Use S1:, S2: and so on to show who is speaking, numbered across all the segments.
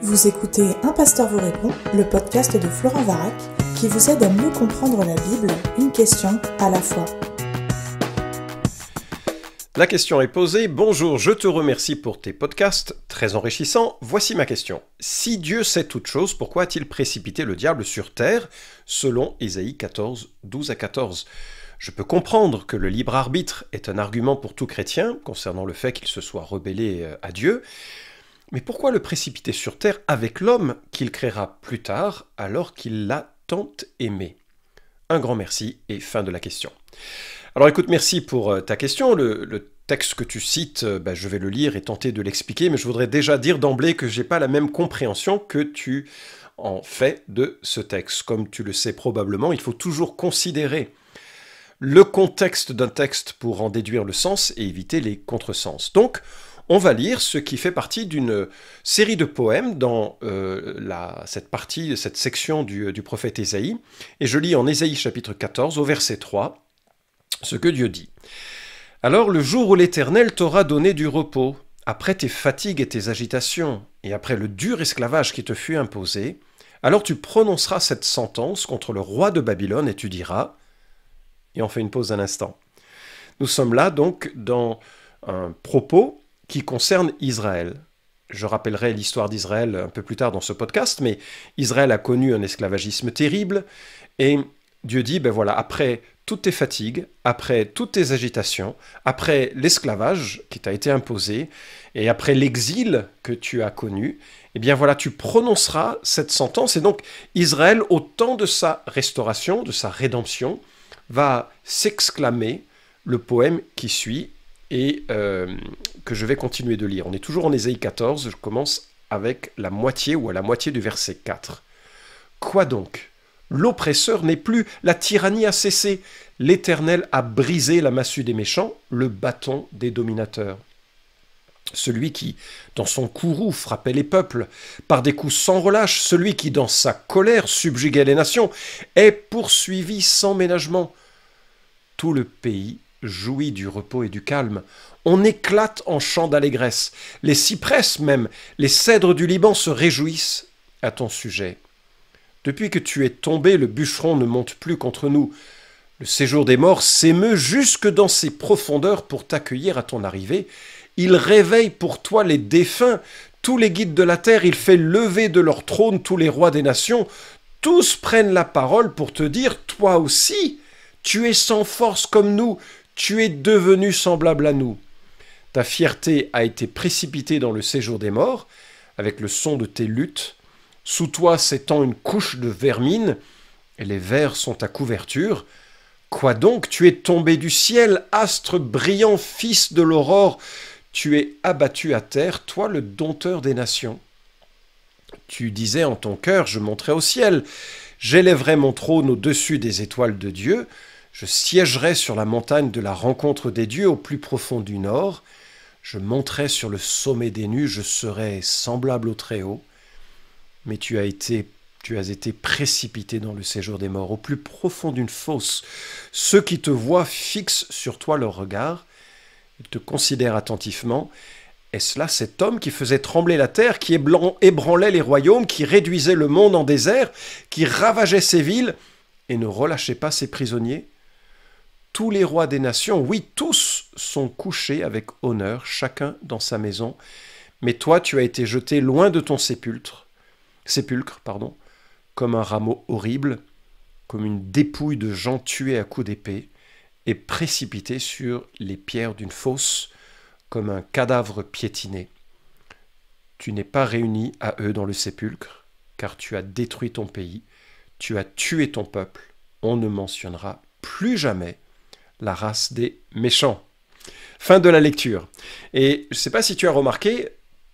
S1: Vous écoutez Un pasteur vous répond, le podcast de Florent Varac, qui vous aide à mieux comprendre la Bible, une question à la fois.
S2: La question est posée. Bonjour, je te remercie pour tes podcasts, très enrichissants. Voici ma question. Si Dieu sait toutes choses, pourquoi a-t-il précipité le diable sur terre, selon Ésaïe 14, 12 à 14 ? Je peux comprendre que le libre arbitre est un argument pour tout chrétien, concernant le fait qu'il se soit rebellé à Dieu, mais pourquoi le précipiter sur terre avec l'homme qu'il créera plus tard, alors qu'il l'a tant aimé ? Un grand merci et fin de la question. Alors écoute, merci pour ta question. Le texte que tu cites, je vais le lire et tenter de l'expliquer, mais je voudrais déjà dire d'emblée que je n'ai pas la même compréhension que tu en fais de ce texte. Comme tu le sais probablement, il faut toujours considérer le contexte d'un texte pour en déduire le sens et éviter les contresens. Donc, on va lire ce qui fait partie d'une série de poèmes dans cette section du prophète Ésaïe. Et je lis en Ésaïe chapitre 14 au verset 3 ce que Dieu dit. « Alors le jour où l'Éternel t'aura donné du repos, après tes fatigues et tes agitations, et après le dur esclavage qui te fut imposé, alors tu prononceras cette sentence contre le roi de Babylone et tu diras... » Et on fait une pause un instant. Nous sommes là donc dans un propos qui concerne Israël. Je rappellerai l'histoire d'Israël un peu plus tard dans ce podcast, mais Israël a connu un esclavagisme terrible, et Dieu dit, après toutes tes fatigues, après toutes tes agitations, après l'esclavage qui t'a été imposé, et après l'exil que tu as connu, tu prononceras cette sentence, et donc Israël, au temps de sa restauration, de sa rédemption, va s'exclamer le poème qui suit et que je vais continuer de lire. On est toujours en Ésaïe 14, je commence avec la moitié ou à la moitié du verset 4. « Quoi donc ? L'oppresseur n'est plus, la tyrannie a cessé, l'Éternel a brisé la massue des méchants, le bâton des dominateurs. Celui qui, dans son courroux, frappait les peuples, par des coups sans relâche, celui qui, dans sa colère, subjuguait les nations, est poursuivi sans ménagement. Tout le pays jouit du repos et du calme. On éclate en chants d'allégresse. Les cypresses même, les cèdres du Liban se réjouissent à ton sujet. Depuis que tu es tombé, le bûcheron ne monte plus contre nous. Le séjour des morts s'émeut jusque dans ses profondeurs pour t'accueillir à ton arrivée. Il réveille pour toi les défunts, tous les guides de la terre, il fait lever de leur trône tous les rois des nations. Tous prennent la parole pour te dire, toi aussi, tu es sans force comme nous, tu es devenu semblable à nous. Ta fierté a été précipitée dans le séjour des morts, avec le son de tes luttes. Sous toi s'étend une couche de vermine, et les vers sont ta couverture. Quoi donc, tu es tombé du ciel, astre brillant, fils de l'aurore. Tu es abattu à terre, toi le dompteur des nations. Tu disais en ton cœur, je monterai au ciel, j'élèverai mon trône au-dessus des étoiles de Dieu, je siégerai sur la montagne de la rencontre des dieux au plus profond du nord, je monterai sur le sommet des nues, je serai semblable au Très-Haut. Mais tu as été précipité dans le séjour des morts, au plus profond d'une fosse. Ceux qui te voient fixent sur toi leur regard, ils te considèrent attentivement. Est-ce là cet homme qui faisait trembler la terre, qui ébranlait les royaumes, qui réduisait le monde en désert, qui ravageait ses villes et ne relâchait pas ses prisonniers ? Tous les rois des nations, oui, tous sont couchés avec honneur, chacun dans sa maison. Mais toi, tu as été jeté loin de ton sépulcre, comme un rameau horrible, comme une dépouille de gens tués à coups d'épée, et précipité sur les pierres d'une fosse, comme un cadavre piétiné. Tu n'es pas réuni à eux dans le sépulcre, car tu as détruit ton pays, tu as tué ton peuple, on ne mentionnera plus jamais la race des méchants. » Fin de la lecture. Et je ne sais pas si tu as remarqué,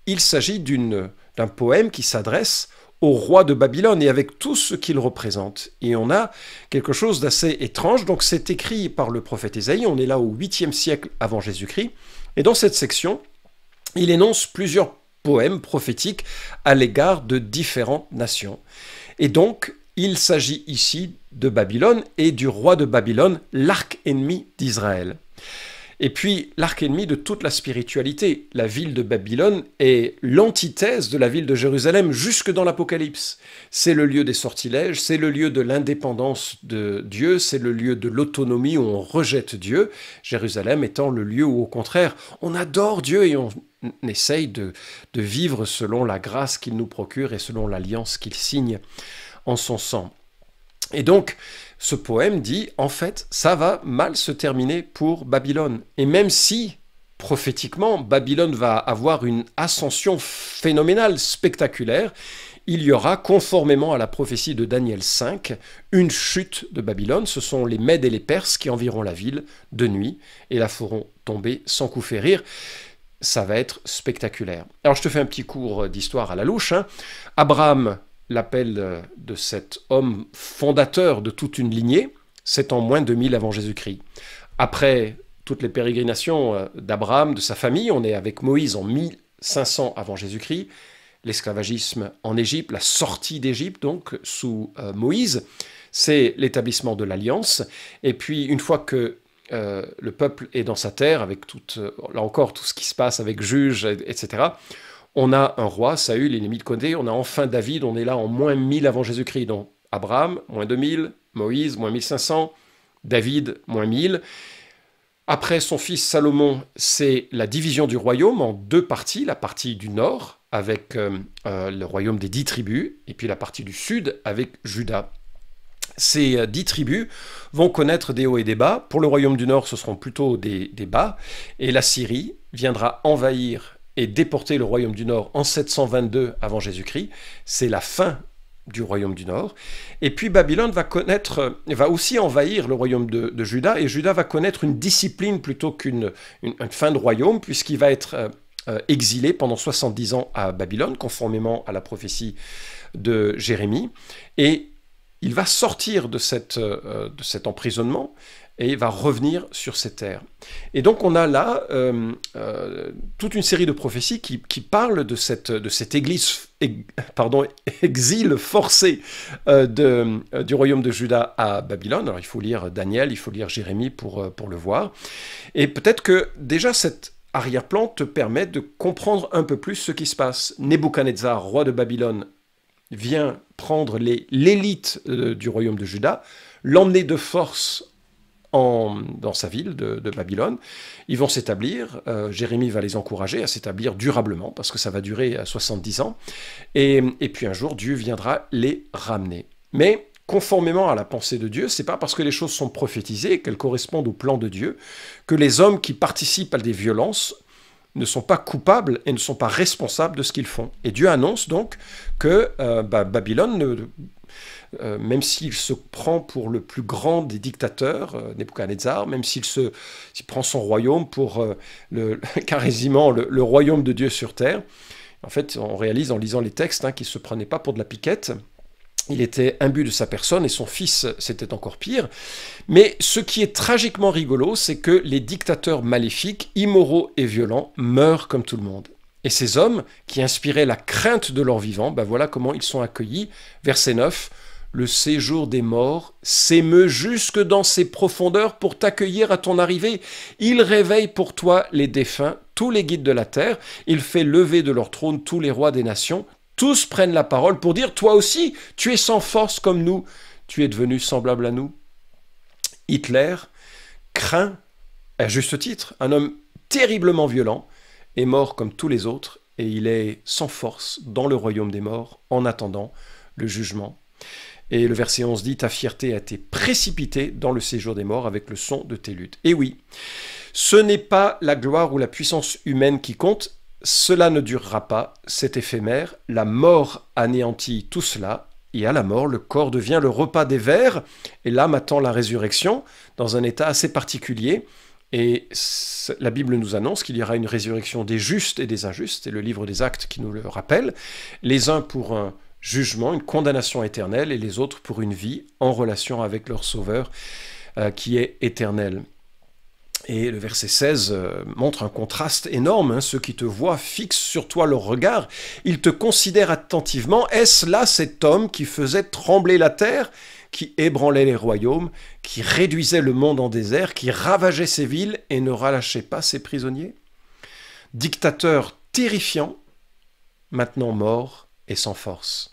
S2: il s'agit d'un poème qui s'adresse au roi de Babylone et avec tout ce qu'il représente. Et on a quelque chose d'assez étrange. Donc c'est écrit par le prophète Ésaïe, on est là au 8e siècle avant Jésus-Christ. Et dans cette section, il énonce plusieurs poèmes prophétiques à l'égard de différentes nations. Et donc, il s'agit ici de Babylone et du roi de Babylone, l'arc ennemi d'Israël. Et puis, l'arc ennemi de toute la spiritualité. La ville de Babylone est l'antithèse de la ville de Jérusalem jusque dans l'Apocalypse. C'est le lieu des sortilèges, c'est le lieu de l'indépendance de Dieu, c'est le lieu de l'autonomie où on rejette Dieu. Jérusalem étant le lieu où, au contraire, on adore Dieu et on essaye de vivre selon la grâce qu'il nous procure et selon l'alliance qu'il signe en son sang. Et donc, ce poème dit, en fait, ça va mal se terminer pour Babylone. Et même si, prophétiquement, Babylone va avoir une ascension phénoménale, spectaculaire, il y aura, conformément à la prophétie de Daniel 5, une chute de Babylone. Ce sont les Mèdes et les Perses qui environt la ville de nuit et la feront tomber sans coup férir. Ça va être spectaculaire. Alors, je te fais un petit cours d'histoire à la louche. Abraham, l'appel de cet homme fondateur de toute une lignée, c'est en moins 2000 avant Jésus-Christ. Après toutes les pérégrinations d'Abraham, de sa famille, on est avec Moïse en 1500 avant Jésus-Christ, l'esclavagisme en Égypte, la sortie d'Égypte donc sous Moïse, c'est l'établissement de l'Alliance, et puis une fois que le peuple est dans sa terre, avec là encore tout ce qui se passe avec juges, etc., on a un roi, Saül, ennemi de Condé, on a enfin David, on est là en moins 1000 avant Jésus-Christ. Donc Abraham, moins 2000, Moïse, moins 1500, David, moins 1000. Après son fils Salomon, c'est la division du royaume en deux parties, la partie du nord avec le royaume des 10 tribus, et puis la partie du sud avec Juda. Ces 10 tribus vont connaître des hauts et des bas. Pour le royaume du nord, ce seront plutôt des bas, et la Syrie viendra envahir et déporter le royaume du Nord en 722 avant Jésus-Christ. C'est la fin du royaume du Nord. Et puis Babylone va aussi envahir le royaume de Juda, et Juda va connaître une discipline plutôt qu'une fin de royaume, puisqu'il va être exilé pendant 70 ans à Babylone, conformément à la prophétie de Jérémie. Et il va sortir de cet emprisonnement, et il va revenir sur ces terres. Et donc on a là toute une série de prophéties qui parlent de cet exil forcé du royaume de Juda à Babylone. Alors il faut lire Daniel, il faut lire Jérémie pour le voir. Et peut-être que déjà cet arrière-plan te permet de comprendre un peu plus ce qui se passe. Nebuchadnezzar, roi de Babylone, vient prendre l'élite du royaume de Juda, l'emmener de force dans sa ville de Babylone. Ils vont s'établir, Jérémie va les encourager à s'établir durablement, parce que ça va durer 70 ans, et puis un jour, Dieu viendra les ramener. Mais, conformément à la pensée de Dieu, c'est pas parce que les choses sont prophétisées, qu'elles correspondent au plan de Dieu, que les hommes qui participent à des violences ne sont pas coupables et ne sont pas responsables de ce qu'ils font. Et Dieu annonce donc que Babylone, même s'il se prend pour le plus grand des dictateurs, Nebuchadnezzar, même s'il prend son royaume pour quasiment le royaume de Dieu sur terre, en fait, on réalise en lisant les textes qu'il ne se prenait pas pour de la piquette. Il était imbu de sa personne, et son fils, c'était encore pire. Mais ce qui est tragiquement rigolo, c'est que les dictateurs maléfiques, immoraux et violents meurent comme tout le monde. Et ces hommes, qui inspiraient la crainte de leur vivant, voilà comment ils sont accueillis. Verset 9, « Le séjour des morts s'émeut jusque dans ses profondeurs pour t'accueillir à ton arrivée. Il réveille pour toi les défunts, tous les guides de la terre. Il fait lever de leur trône tous les rois des nations. Tous prennent la parole pour dire, toi aussi, tu es sans force comme nous, tu es devenu semblable à nous. » Hitler craint, à juste titre, un homme terriblement violent, est mort comme tous les autres, et il est sans force dans le royaume des morts, en attendant le jugement. Et le verset 11 dit, « Ta fierté a été précipitée dans le séjour des morts avec le son de tes luttes. » Et oui, ce n'est pas la gloire ou la puissance humaine qui compte. Cela ne durera pas, c'est éphémère, la mort anéantit tout cela, et à la mort, le corps devient le repas des vers, et l'âme attend la résurrection, dans un état assez particulier, et la Bible nous annonce qu'il y aura une résurrection des justes et des injustes, et le livre des Actes qui nous le rappelle, les uns pour un jugement, une condamnation éternelle, et les autres pour une vie en relation avec leur Sauveur qui est éternel. Et le verset 16 montre un contraste énorme. Ceux qui te voient fixent sur toi leur regard. Ils te considèrent attentivement. Est-ce là cet homme qui faisait trembler la terre, qui ébranlait les royaumes, qui réduisait le monde en désert, qui ravageait ses villes et ne relâchait pas ses prisonniers? Dictateur terrifiant, maintenant mort et sans force.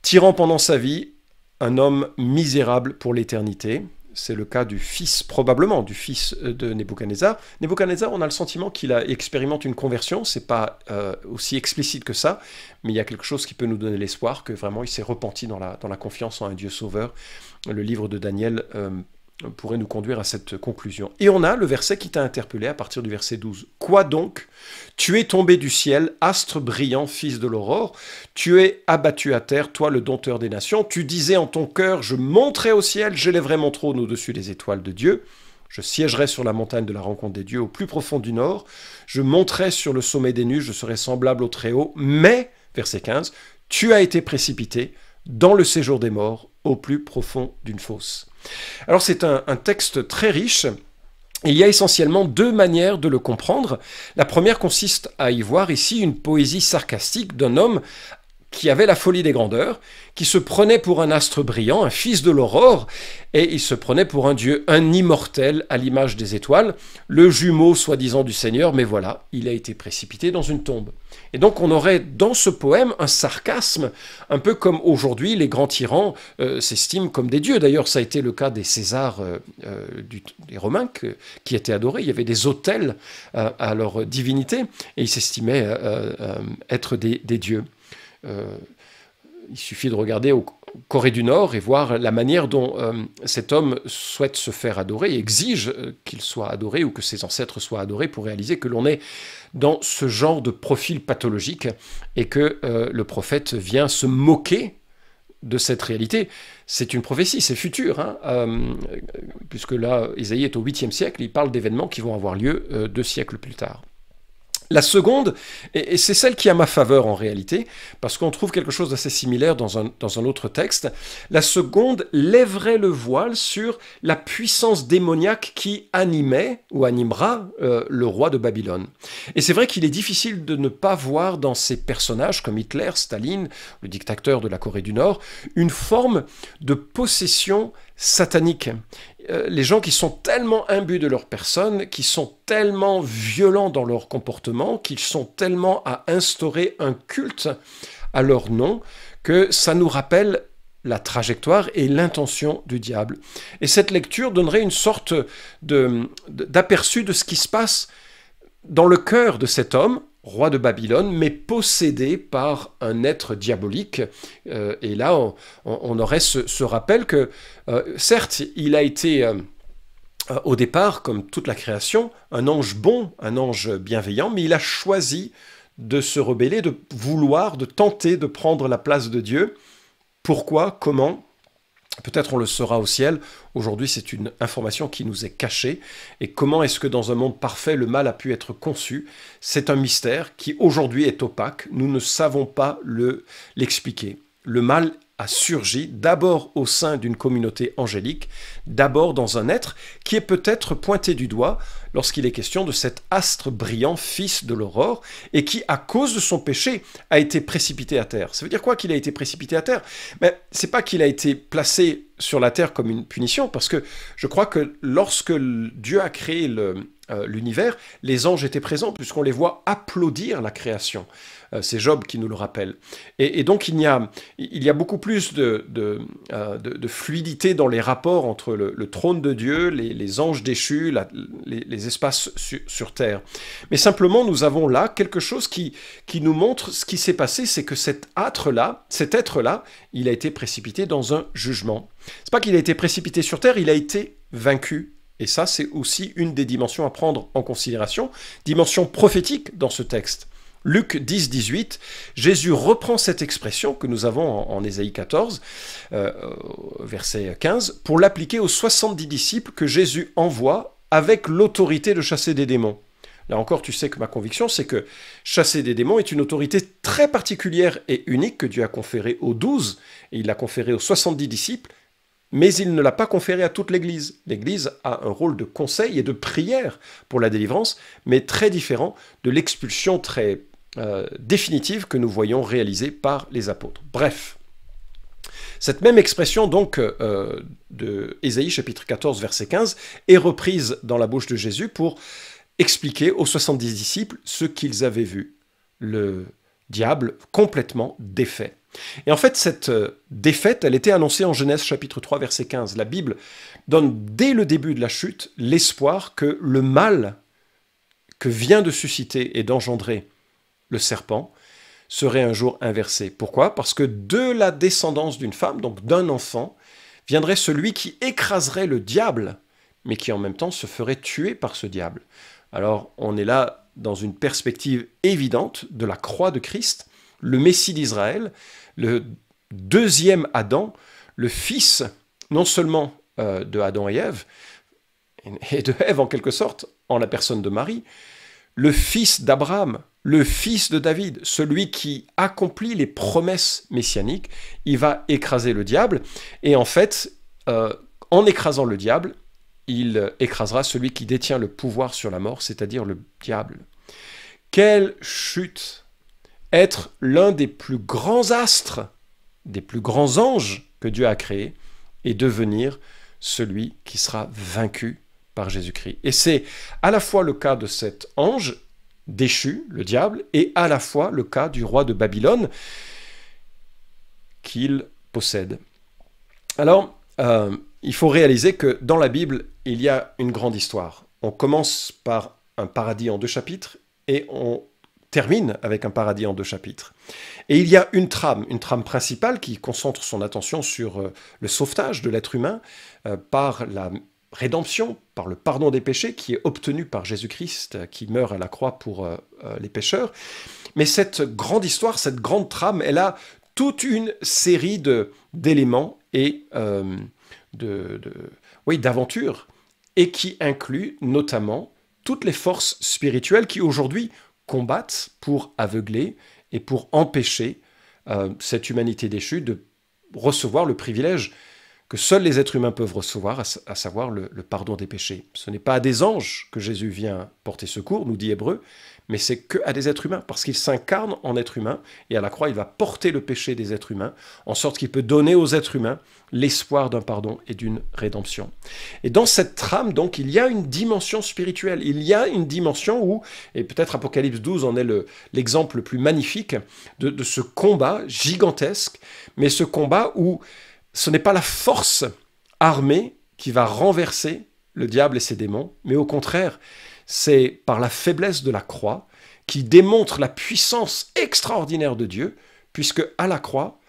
S2: Tyran pendant sa vie, un homme misérable pour l'éternité. C'est le cas du fils, probablement, du fils de Nebuchadnezzar. Nebuchadnezzar, on a le sentiment qu'il expérimente une conversion. C'est pas aussi explicite que ça, mais il y a quelque chose qui peut nous donner l'espoir que vraiment il s'est repenti dans la confiance en un Dieu sauveur. Le livre de Daniel pourrait nous conduire à cette conclusion. Et on a le verset qui t'a interpellé à partir du verset 12. « Quoi donc? Tu es tombé du ciel, astre brillant, fils de l'aurore. Tu es abattu à terre, toi le dompteur des nations. Tu disais en ton cœur, je monterai au ciel, j'élèverai mon trône au-dessus des étoiles de Dieu. Je siégerai sur la montagne de la rencontre des dieux, au plus profond du nord. Je monterai sur le sommet des nues, je serai semblable au Très-Haut. Mais, verset 15, tu as été précipité dans le séjour des morts, au plus profond d'une fosse. » Alors c'est un texte très riche. Il y a essentiellement deux manières de le comprendre. La première consiste à y voir ici une poésie sarcastique d'un homme qui avait la folie des grandeurs, qui se prenait pour un astre brillant, un fils de l'aurore, et il se prenait pour un dieu, un immortel à l'image des étoiles, le jumeau soi-disant du Seigneur, mais voilà, il a été précipité dans une tombe. Et donc on aurait dans ce poème un sarcasme, un peu comme aujourd'hui les grands tyrans s'estiment comme des dieux. D'ailleurs ça a été le cas des Césars, des Romains qui étaient adorés. Il y avait des autels à leur divinité, et ils s'estimaient être des dieux. Il suffit de regarder au Corée du Nord et voir la manière dont cet homme souhaite se faire adorer et exige qu'il soit adoré ou que ses ancêtres soient adorés pour réaliser que l'on est dans ce genre de profil pathologique et que le prophète vient se moquer de cette réalité. C'est une prophétie, c'est futur, puisque là, Ésaïe est au 8e siècle, il parle d'événements qui vont avoir lieu 2 siècles plus tard. La seconde, et c'est celle qui a ma faveur en réalité, parce qu'on trouve quelque chose d'assez similaire dans un autre texte, la seconde lèverait le voile sur la puissance démoniaque qui animait ou animera le roi de Babylone. Et c'est vrai qu'il est difficile de ne pas voir dans ces personnages comme Hitler, Staline, le dictateur de la Corée du Nord, une forme de possession satanique. Les gens qui sont tellement imbus de leur personne, qui sont tellement violents dans leur comportement, qu'ils sont tellement à instaurer un culte à leur nom, que ça nous rappelle la trajectoire et l'intention du diable. Et cette lecture donnerait une sorte d'aperçu de ce qui se passe dans le cœur de cet homme, roi de Babylone, mais possédé par un être diabolique. Et là, on aurait ce rappel que, certes, il a été, au départ, comme toute la création, un ange bon, un ange bienveillant, mais il a choisi de se rebeller, de vouloir, de tenter de prendre la place de Dieu. Pourquoi? Comment? Peut-être on le saura au ciel. Aujourd'hui, c'est une information qui nous est cachée. Et comment est-ce que dans un monde parfait, le mal a pu être conçu? C'est un mystère qui aujourd'hui est opaque. Nous ne savons pas l'expliquer. Le mal a surgi d'abord au sein d'une communauté angélique, d'abord dans un être qui est peut-être pointé du doigt lorsqu'il est question de cet astre brillant, fils de l'aurore, et qui, à cause de son péché, a été précipité à terre. Ça veut dire quoi qu'il a été précipité à terre? Mais c'est pas qu'il a été placé sur la terre comme une punition, parce que je crois que lorsque Dieu a créé l'univers, les anges étaient présents, puisqu'on les voit applaudir la création. C'est Job qui nous le rappelle. Et donc il y a beaucoup plus de fluidité dans les rapports entre le trône de Dieu, les anges déchus, les espaces sur terre. Mais simplement, nous avons là quelque chose qui nous montre ce qui s'est passé, c'est que cet être-là, il a été précipité dans un jugement. C'est pas qu'il a été précipité sur terre, il a été vaincu. Et ça, c'est aussi une des dimensions à prendre en considération, dimension prophétique dans ce texte. Luc 10, 18, Jésus reprend cette expression que nous avons en Ésaïe 14, verset 15, pour l'appliquer aux 70 disciples que Jésus envoie avec l'autorité de chasser des démons. Là encore, tu sais que ma conviction, c'est que chasser des démons est une autorité très particulière et unique que Dieu a conférée aux 12, et il l'a conférée aux 70 disciples, mais il ne l'a pas conféré à toute l'Église. L'Église a un rôle de conseil et de prière pour la délivrance, mais très différent de l'expulsion très définitive que nous voyons réalisée par les apôtres. Bref, cette même expression donc de Ésaïe chapitre 14 verset 15 est reprise dans la bouche de Jésus pour expliquer aux 70 disciples ce qu'ils avaient vu, le diable complètement défait. Et en fait, cette défaite, elle était annoncée en Genèse chapitre 3 verset 15. La Bible donne dès le début de la chute l'espoir que le mal que vient de susciter et d'engendrer le serpent serait un jour inversé. Pourquoi? Parce que de la descendance d'une femme, donc d'un enfant, viendrait celui qui écraserait le diable, mais qui en même temps se ferait tuer par ce diable. Alors on est là dans une perspective évidente de la croix de Christ, le Messie d'Israël, le deuxième Adam, le fils non seulement de Adam et Ève, et de Ève en quelque sorte, en la personne de Marie, le fils d'Abraham, le fils de David, celui qui accomplit les promesses messianiques, il va écraser le diable, et en fait, en écrasant le diable, il écrasera celui qui détient le pouvoir sur la mort, c'est-à-dire le diable. Quelle chute! Être l'un des plus grands astres, des plus grands anges que Dieu a créés, et devenir celui qui sera vaincu par Jésus-Christ. Et c'est à la fois le cas de cet ange déchu, le diable, et à la fois le cas du roi de Babylone qu'il possède. Alors, il faut réaliser que dans la Bible, il y a une grande histoire. On commence par un paradis en 2 chapitres, et on termine avec un paradis en 2 chapitres. Et il y a une trame principale qui concentre son attention sur le sauvetage de l'être humain par la rédemption, par le pardon des péchés qui est obtenu par Jésus-Christ qui meurt à la croix pour les pécheurs. Mais cette grande histoire, cette grande trame, elle a toute une série d'éléments et d'aventures, et qui inclut notamment toutes les forces spirituelles qui aujourd'hui combattent pour aveugler et pour empêcher cette humanité déchue de recevoir le privilège que seuls les êtres humains peuvent recevoir, à savoir le pardon des péchés. Ce n'est pas à des anges que Jésus vient porter secours, nous dit Hébreu, mais c'est qu'à des êtres humains, parce qu'il s'incarne en être humain, et à la croix, il va porter le péché des êtres humains, en sorte qu'il peut donner aux êtres humains l'espoir d'un pardon et d'une rédemption. Et dans cette trame, donc, il y a une dimension spirituelle, il y a une dimension où, et peut-être Apocalypse 12 en est l'exemple le plus magnifique, de ce combat gigantesque, mais ce combat où ce n'est pas la force armée qui va renverser le diable et ses démons, mais au contraire, c'est par la faiblesse de la croix qui démontre la puissance extraordinaire de Dieu, puisque à la croix,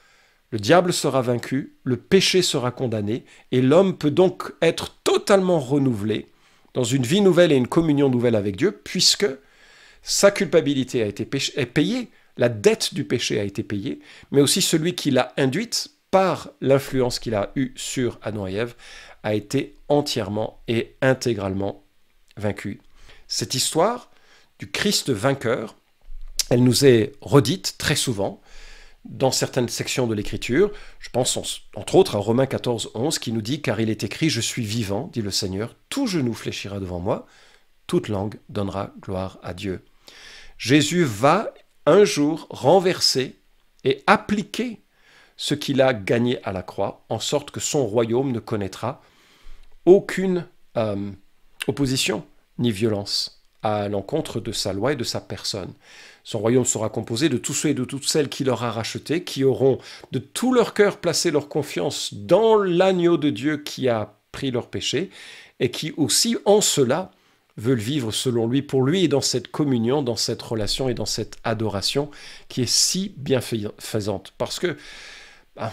S2: le diable sera vaincu, le péché sera condamné, et l'homme peut donc être totalement renouvelé dans une vie nouvelle et une communion nouvelle avec Dieu, puisque sa culpabilité a été payée, la dette du péché a été payée, mais aussi celui qui l'a induite par l'influence qu'il a eue sur Adam et Ève, a été entièrement et intégralement vaincu. Cette histoire du Christ vainqueur, elle nous est redite très souvent dans certaines sections de l'Écriture. Je pense entre autres à Romains 14, 11, qui nous dit « Car il est écrit, je suis vivant, dit le Seigneur, tout genou fléchira devant moi, toute langue donnera gloire à Dieu. » Jésus va un jour renverser et appliquer ce qu'il a gagné à la croix, en sorte que son royaume ne connaîtra aucune opposition ni violence à l'encontre de sa loi et de sa personne. Son royaume sera composé de tous ceux et de toutes celles qui l'aura racheté, qui auront de tout leur cœur placé leur confiance dans l'agneau de Dieu qui a pris leur péché, et qui aussi, en cela, veulent vivre selon lui, pour lui, et dans cette communion, dans cette relation et dans cette adoration qui est si bienfaisante. Parce que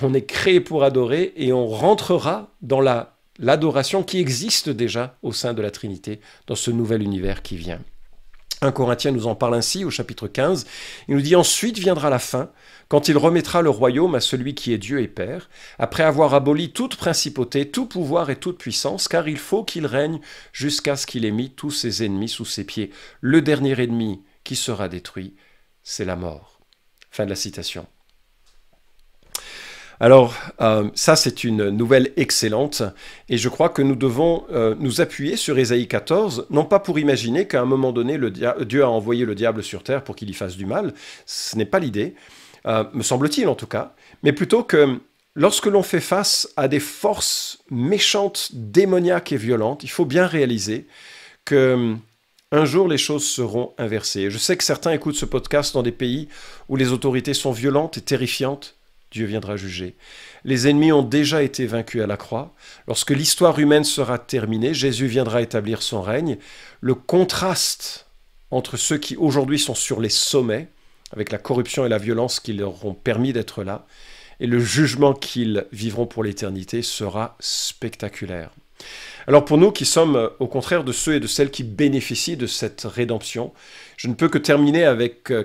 S2: on est créé pour adorer, et on rentrera dans l'adoration qui existe déjà au sein de la Trinité, dans ce nouvel univers qui vient. 1 Corinthiens nous en parle ainsi au chapitre 15. Il nous dit « Ensuite viendra la fin, quand il remettra le royaume à celui qui est Dieu et Père, après avoir aboli toute principauté, tout pouvoir et toute puissance, car il faut qu'il règne jusqu'à ce qu'il ait mis tous ses ennemis sous ses pieds. Le dernier ennemi qui sera détruit, c'est la mort. » Fin de la citation. Alors, ça c'est une nouvelle excellente, et je crois que nous devons nous appuyer sur Ésaïe 14, non pas pour imaginer qu'à un moment donné, Dieu a envoyé le diable sur terre pour qu'il y fasse du mal, ce n'est pas l'idée, me semble-t-il en tout cas, mais plutôt que lorsque l'on fait face à des forces méchantes, démoniaques et violentes, il faut bien réaliser que un jour les choses seront inversées. Je sais que certains écoutent ce podcast dans des pays où les autorités sont violentes et terrifiantes. Dieu viendra juger. Les ennemis ont déjà été vaincus à la croix. Lorsque l'histoire humaine sera terminée, Jésus viendra établir son règne. Le contraste entre ceux qui aujourd'hui sont sur les sommets, avec la corruption et la violence qui leur ont permis d'être là, et le jugement qu'ils vivront pour l'éternité sera spectaculaire. Alors pour nous qui sommes au contraire de ceux et de celles qui bénéficient de cette rédemption, je ne peux que terminer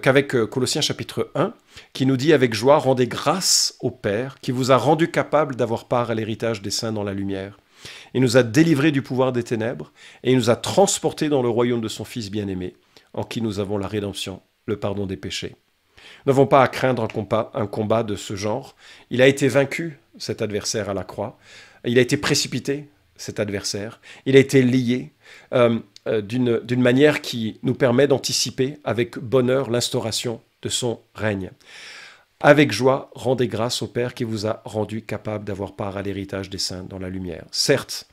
S2: qu'avec Colossiens chapitre 1, qui nous dit avec joie, rendez grâce au Père, qui vous a rendu capable d'avoir part à l'héritage des saints dans la lumière. Il nous a délivrés du pouvoir des ténèbres, et il nous a transportés dans le royaume de son Fils bien-aimé, en qui nous avons la rédemption, le pardon des péchés. Nous n'avons pas à craindre un combat de ce genre. Il a été vaincu, cet adversaire à la croix. Il a été précipité, cet adversaire. Il a été lié d'une manière qui nous permet d'anticiper avec bonheur l'instauration de son règne. Avec joie, rendez grâce au Père qui vous a rendu capable d'avoir part à l'héritage des saints dans la lumière. Certes,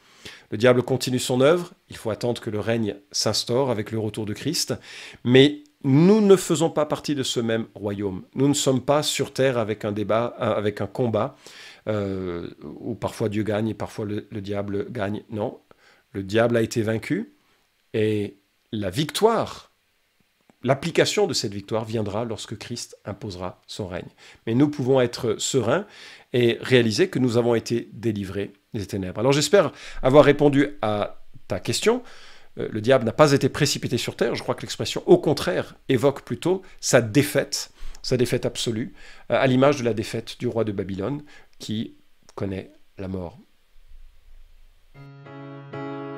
S2: le diable continue son œuvre, il faut attendre que le règne s'instaure avec le retour de Christ, mais nous ne faisons pas partie de ce même royaume. Nous ne sommes pas sur terre avec un combat où parfois Dieu gagne et parfois le diable gagne. Non, le diable a été vaincu et la victoire, l'application de cette victoire viendra lorsque Christ imposera son règne. Mais nous pouvons être sereins et réaliser que nous avons été délivrés des ténèbres. Alors j'espère avoir répondu à ta question. Le diable n'a pas été précipité sur terre. Je crois que l'expression, au contraire, évoque plutôt sa défaite absolue, à l'image de la défaite du roi de Babylone qui connaît la mort.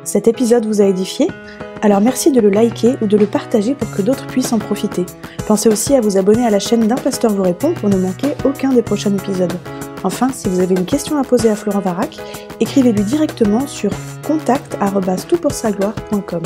S1: Cet épisode vous a édifié ? Alors merci de le liker ou de le partager pour que d'autres puissent en profiter. Pensez aussi à vous abonner à la chaîne d'Un Pasteur vous répond pour ne manquer aucun des prochains épisodes. Enfin, si vous avez une question à poser à Florent Varac, écrivez-lui directement sur contact@toutpoursagloire.com.